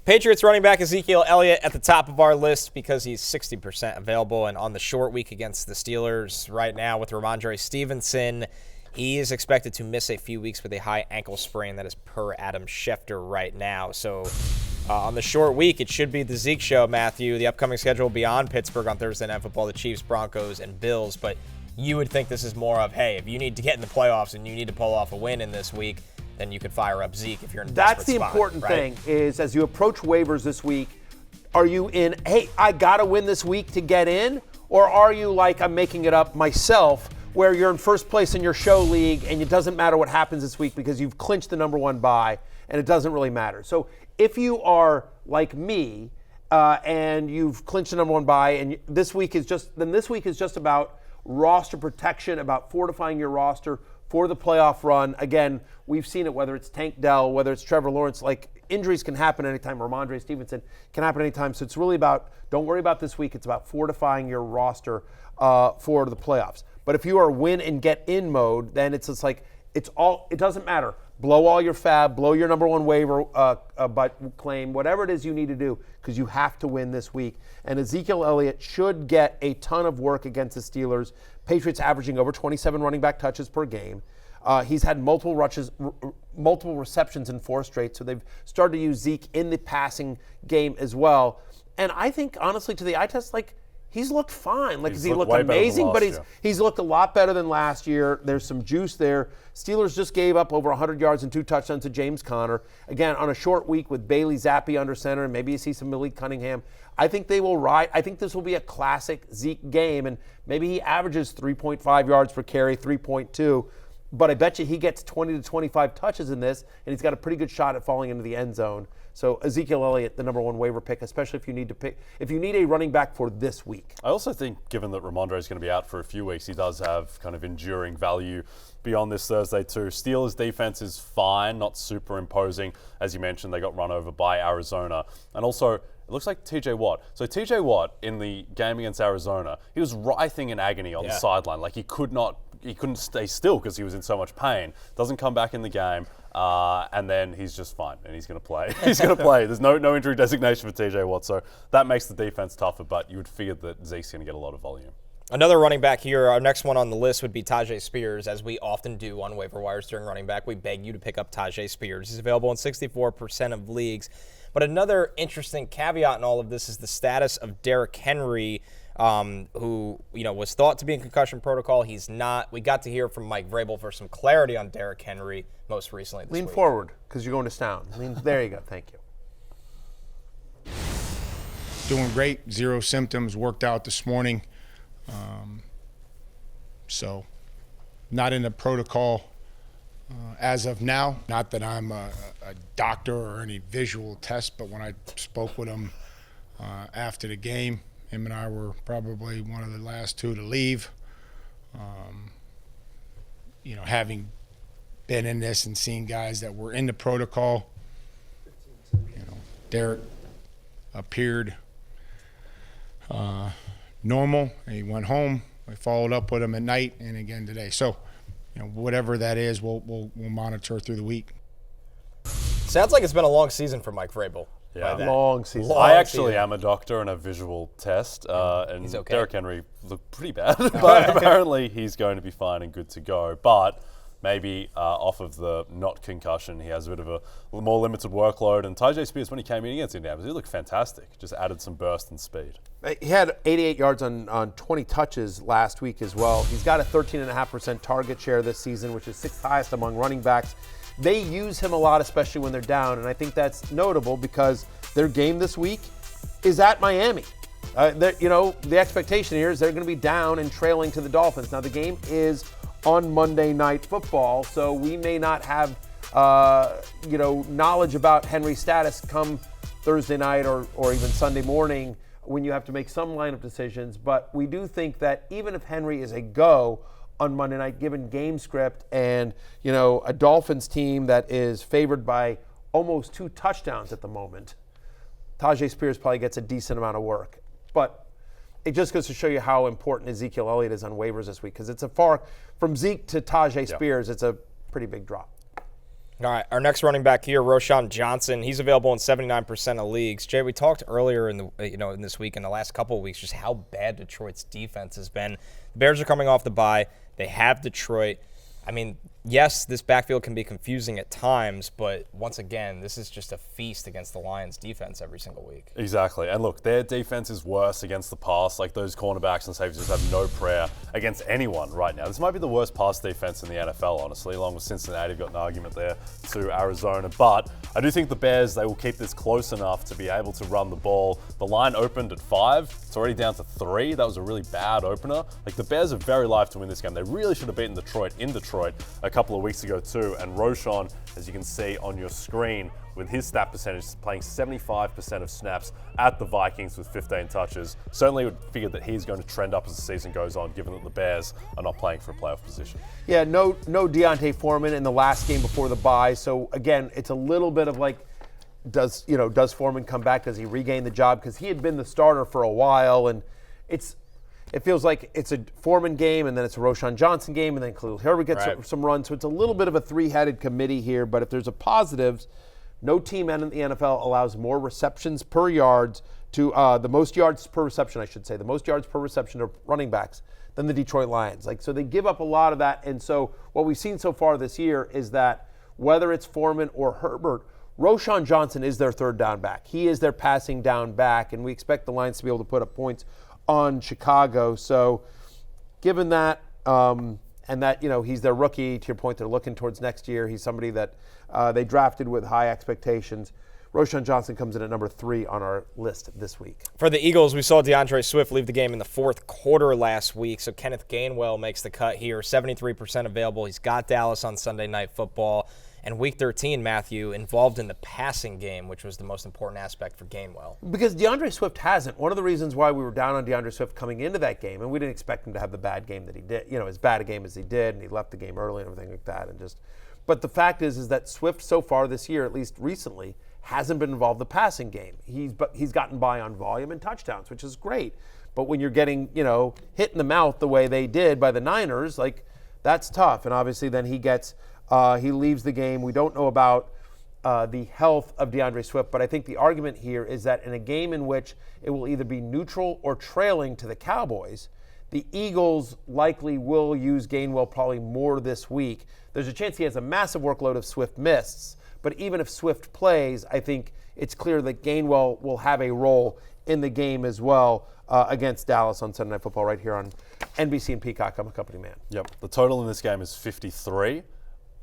Patriots running back Ezekiel Elliott at the top of our list because he's 60% available, and on the short week against the Steelers right now with Ramondre Stevenson, he is expected to miss a few weeks with a high ankle sprain. That is per Adam Schefter right now. So on the short week, it should be the Zeke show, Matthew. The upcoming schedule beyond Pittsburgh on Thursday Night Football, the Chiefs, Broncos, and Bills. But you would think this is more of, hey, if you need to get in the playoffs and you need to pull off a win in this week, then you could fire up Zeke if you're in a desperate That's the spot, important right? thing is as you approach waivers this week, are you in, hey, I got to win this week to get in? Or are you like, I'm making it up myself, where you're in first place in your show league and it doesn't matter what happens this week because you've clinched the number one bye and it doesn't really matter. So if you are like me and you've clinched the number one bye and this week is just about roster protection, about fortifying your roster for the playoff run. Again, we've seen it, whether it's Tank Dell, whether it's Trevor Lawrence, like injuries can happen anytime. Ramondre Stevenson can happen anytime. So it's really about, don't worry about this week. It's about fortifying your roster for the playoffs. But if you are win and get in mode, then it's just like, it doesn't matter. Blow all your fab, blow your number one waiver but claim, whatever it is you need to do, because you have to win this week. And Ezekiel Elliott should get a ton of work against the Steelers. Patriots averaging over 27 running back touches per game. He's had multiple receptions in 4 straight, so they've started to use Zeke in the passing game as well. And I think, honestly, to the eye test, like, he's looked fine. Like, he looked amazing, but he's looked a lot better than last year. There's some juice there. Steelers just gave up over 100 yards and 2 touchdowns to James Conner. Again, on a short week with Bailey Zappi under center, and maybe you see some Malik Cunningham. I think they will ride. I think this will be a classic Zeke game, and maybe he averages 3.5 yards per carry, 3.2. But I bet you he gets 20 to 25 touches in this, and he's got a pretty good shot at falling into the end zone. So Ezekiel Elliott, the number one waiver pick, especially if you need a running back for this week. I also think, given that Ramondre is going to be out for a few weeks, he does have kind of enduring value beyond this Thursday too. Steelers defense is fine, not super imposing. As you mentioned, they got run over by Arizona. And also, it looks like Tyjae Watt. So Tyjae Watt, in the game against Arizona, he was writhing in agony on the sideline. Like, he couldn't stay still because he was in so much pain. Doesn't come back in the game. And then he's just fine, and he's going to play. He's going to play. There's no injury designation for Tyjae Watt, so that makes the defense tougher, but you would figure that Zeke's going to get a lot of volume. Another running back here, our next one on the list would be Tyjae Spears, as we often do on waiver wires during running back. We beg you to pick up Tyjae Spears. He's available in 64% of leagues. But another interesting caveat in all of this is the status of Derrick Henry, who was thought to be in concussion protocol. He's not. We got to hear from Mike Vrabel for some clarity on Derrick Henry most recently this Lean week. forward, because you're going to sound. There you go. Thank you. Doing great. 0 symptoms. Worked out this morning. So not in the protocol as of now. Not that I'm a doctor or any visual test, but when I spoke with him after the game, him and I were probably one of the last 2 to leave. Having been in this and seen guys that were in the protocol, Derrick appeared normal. He went home. We followed up with him at night and again today. So, whatever that is, we'll monitor through the week. Sounds like it's been a long season for Mike Vrabel. Yeah, long season. I actually am a doctor and a visual test, and he's okay. Derrick Henry looked pretty bad, but apparently he's going to be fine and good to go. But maybe off of the not concussion, he has a bit of a more limited workload. And Tyjae Spears, when he came in against Indianapolis, he looked fantastic. Just added some burst and speed. He had 88 yards on 20 touches last week as well. He's got a 13.5% target share this season, which is 6th highest among running backs. They use him a lot, especially when they're down, and I think that's notable because their game this week is at Miami. The expectation here is they're going to be down and trailing to the Dolphins. Now, the game is on Monday Night Football, so we may not have, knowledge about Henry's status come Thursday night or even Sunday morning when you have to make some lineup decisions. But we do think that even if Henry is a go on Monday night, given game script and, a Dolphins team that is favored by almost 2 touchdowns at the moment, Tyjae Spears probably gets a decent amount of work. But it just goes to show you how important Ezekiel Elliott is on waivers this week, because it's from Zeke to Tyjae Spears, it's a pretty big drop. All right, our next running back here, Roshan Johnson. He's available in 79% of leagues. Jay, we talked earlier in this week, in the last couple of weeks, just how bad Detroit's defense has been. The Bears are coming off the bye. They have Detroit. I mean, yes, this backfield can be confusing at times, but once again, this is just a feast against the Lions' defense every single week. Exactly. And look, their defense is worse against the pass. Like, those cornerbacks and safeties have no prayer against anyone right now. This might be the worst pass defense in the NFL, honestly, along with Cincinnati. Got an argument there to Arizona. But I do think the Bears, they will keep this close enough to be able to run the ball. The line opened at 5. It's already down to 3. That was a really bad opener. Like, the Bears are very live to win this game. They really should have beaten Detroit in Detroit a couple of weeks ago too. And Roshan, as you can see on your screen, with his snap percentage, playing 75% of snaps at the Vikings with 15 touches. Certainly would figure that he's going to trend up as the season goes on, given that the Bears are not playing for a playoff position. Yeah, no Deontay Foreman in the last game before the bye. So again, it's a little bit of like, does Foreman come back? Does he regain the job? Because he had been the starter for a while, and it feels like it's a Foreman game, and then it's a Roshan Johnson game, and then Khalil Herbert gets some runs. So it's a little bit of a three-headed committee here. But if there's a positives, no team in the NFL allows more receptions per yards to the most yards per reception, I should say, the most yards per reception to running backs than the Detroit Lions. So they give up a lot of that. And so what we've seen so far this year is that whether it's Foreman or Herbert, Roshan Johnson is their third down back. He is their passing down back, and we expect the Lions to be able to put up points on Chicago. So given that, and that, he's their rookie, to your point, they're looking towards next year. He's somebody that they drafted with high expectations. Roshan Johnson comes in at number 3 on our list this week. For the Eagles, we saw DeAndre Swift leave the game in the fourth quarter last week, so Kenneth Gainwell makes the cut here, 73% available. He's got Dallas on Sunday Night Football. And Week 13, Matthew, involved in the passing game, which was the most important aspect for Gainwell. Because DeAndre Swift hasn't. One of the reasons why we were down on DeAndre Swift coming into that game, and we didn't expect him to have the bad game that he did, as bad a game as he did, and he left the game early and everything like that. But the fact is that Swift so far this year, at least recently, hasn't been involved in the passing game. He's gotten by on volume and touchdowns, which is great. But when you're getting, hit in the mouth the way they did by the Niners, that's tough. And obviously then he leaves the game. We don't know about the health of DeAndre Swift, but I think the argument here is that in a game in which it will either be neutral or trailing to the Cowboys, the Eagles likely will use Gainwell probably more this week. There's a chance he has a massive workload if Swift misses, but even if Swift plays, I think it's clear that Gainwell will have a role in the game as well against Dallas on Sunday Night Football right here on NBC and Peacock. I'm a company man. Yep. The total in this game is 53.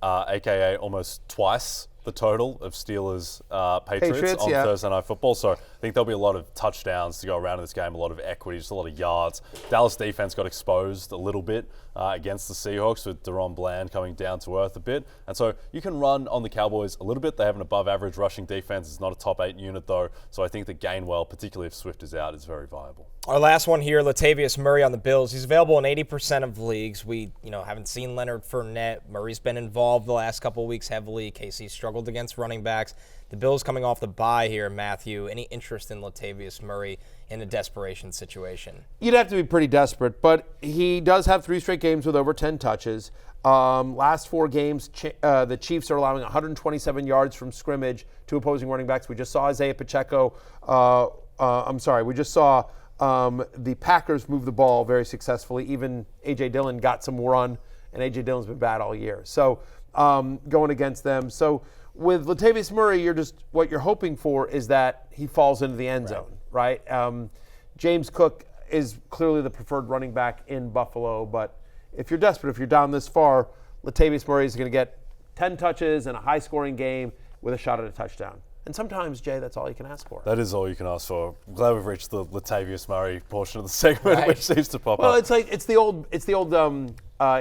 AKA almost twice the total of Steelers Patriots on Thursday Night Football. So I think there'll be a lot of touchdowns to go around in this game, a lot of equity, just a lot of yards. Dallas defense got exposed a little bit against the Seahawks with Deron Bland coming down to earth a bit. And so you can run on the Cowboys a little bit. They have an above average rushing defense. It's not a top 8 unit though. So I think that Gainwell, particularly if Swift is out, is very viable. Our last one here, Latavius Murray on the Bills. He's available in 80% of leagues. We, haven't seen Leonard Fournette. Murray's been involved the last couple of weeks heavily. KC struggled against running backs. The Bills coming off the bye here, Matthew. Any interest in Latavius Murray in a desperation situation? You'd have to be pretty desperate, but he does have 3 straight games with over 10 touches. Last 4 games, the Chiefs are allowing 127 yards from scrimmage to opposing running backs. We just saw Isaiah Pacheco. We just saw the Packers move the ball very successfully. Even A.J. Dillon got some run, and A.J. Dillon's been bad all year. So going against them. So with Latavius Murray, what you're hoping for is that he falls into the end zone, right? James Cook is clearly the preferred running back in Buffalo, but if you're desperate, if you're down this far, Latavius Murray is going to get 10 touches in a high-scoring game with a shot at a touchdown. And sometimes, Jay, that's all you can ask for. That is all you can ask for. I'm glad we've reached the Latavius Murray portion of the segment, which seems to pop up. Well, it's the old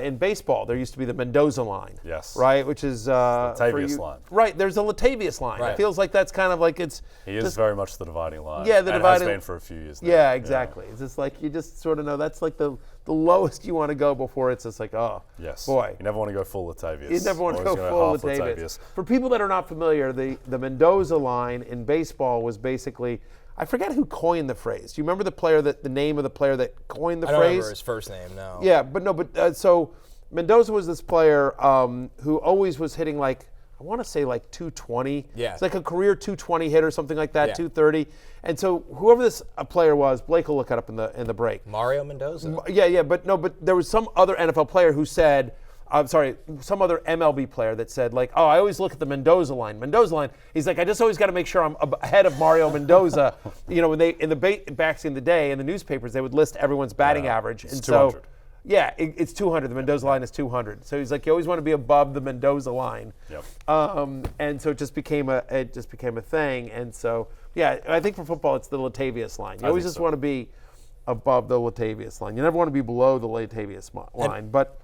in baseball. There used to be the Mendoza line. Yes. Right, which is Latavius line. Right. There's a Latavius line. Right. It feels like that's kind of like it's. He is very much the dividing line. Yeah, the dividing. Has been for a few years now. Yeah, exactly. Yeah. It's just like you just sort of know that's like the lowest you want to go before it's just like, oh, yes, boy. You never want to go full Latavius. You never want to go full Latavius. For people that are not familiar, the Mendoza line in baseball was basically, I forget who coined the phrase. Do you remember the name of the player that coined the phrase? I don't remember his first name, no. Yeah, so Mendoza was this player who always was hitting like I want to say like 220. Yeah. It's like a career 220 hit or something like that, Yeah. 230. And so whoever this player was, Blake will look it up in the break. Mario Mendoza. Yeah, but there was some other NFL player who said, some other MLB player that said, like, oh, I always look at the Mendoza line. He's like, I just always got to make sure I'm ahead of Mario Mendoza. When they, back in the day, in the newspapers, they would list everyone's batting average. It's and 200. so, yeah, it's 200. The Mendoza line is 200. So he's like, you always want to be above the Mendoza line. Yep. And so it just became a thing. And so, yeah, I think for football, it's the Latavius line. You always just want to be above the Latavius line. You never want to be below the Latavius line. But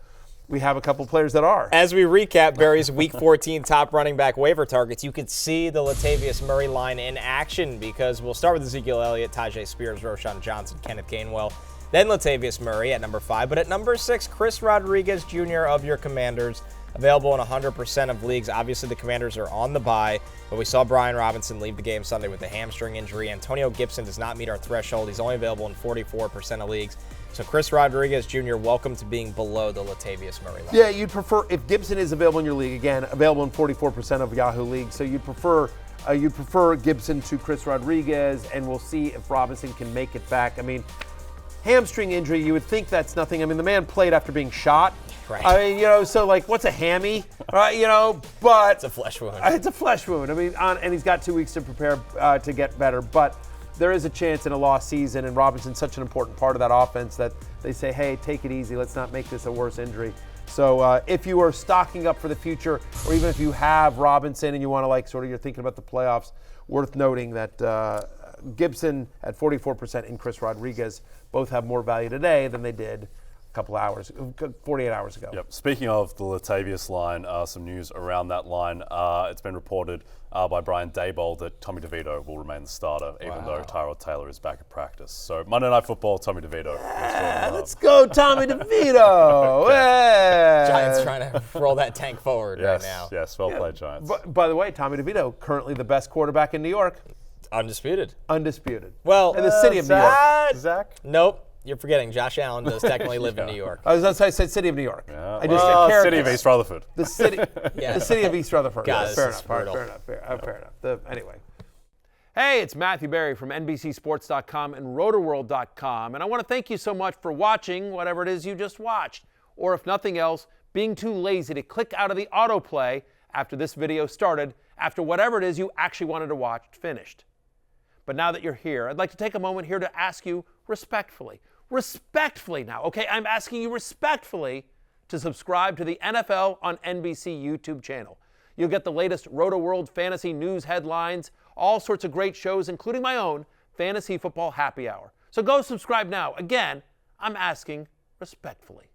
we have a couple players that are. As we recap Barry's Week 14 top running back waiver targets, you could see the Latavius Murray line in action because we'll start with Ezekiel Elliott, Tyjae Spears, Roshan Johnson, Kenneth Gainwell, then Latavius Murray at number 5. But at number 6, Cris Rodriguez Jr. of your Commanders, available in 100% of leagues. Obviously, the Commanders are on the bye, but we saw Brian Robinson leave the game Sunday with a hamstring injury. Antonio Gibson does not meet our threshold. He's only available in 44% of leagues. So Cris Rodriguez Jr., welcome to being below the Latavius Murray line. Yeah, you'd prefer, if Gibson is available in your league, again, available in 44% of Yahoo leagues, so you'd prefer Gibson to Cris Rodriguez, and we'll see if Robinson can make it back. I mean, hamstring injury, you would think that's nothing. I mean, the man played after being shot. Right. I mean, so like, what's a hammy? Right, but It's a flesh wound. It's a flesh wound. I mean, and he's got 2 weeks to prepare to get better, but there is a chance in a lost season, and Robinson's such an important part of that offense that they say, hey, take it easy. Let's not make this a worse injury. So if you are stocking up for the future, or even if you have Robinson and you want to you're thinking about the playoffs, worth noting that Gibson at 44% and Cris Rodriguez both have more value today than they did 48 hours ago. Yep. Speaking of the Latavius line, some news around that line. It's been reported by Brian Daboll that Tommy DeVito will remain the starter, even though Tyrod Taylor is back at practice. So Monday Night Football, Tommy DeVito. Let's go, Tommy DeVito. Yeah. Giants trying to roll that tank forward right now. Yes, well played, Giants. By the way, Tommy DeVito, currently the best quarterback in New York. Undisputed. Well, in the city of New York. Zach? Nope. You're forgetting Josh Allen does technically live in New York. I said city of New York. Yeah. City of East Rutherford. The city of East Rutherford. God, Fair this is enough. brutal. Fair enough. Anyway. Hey, it's Matthew Berry from NBCSports.com and Rotoworld.com, and I want to thank you so much for watching whatever it is you just watched, or if nothing else, being too lazy to click out of the autoplay after this video started, after whatever it is you actually wanted to watch finished. But now that you're here, I'd like to take a moment here to ask you respectfully now, okay? I'm asking you respectfully to subscribe to the NFL on NBC YouTube channel. You'll get the latest Roto-World fantasy news headlines, all sorts of great shows, including my own Fantasy Football Happy Hour. So go subscribe now. Again, I'm asking respectfully.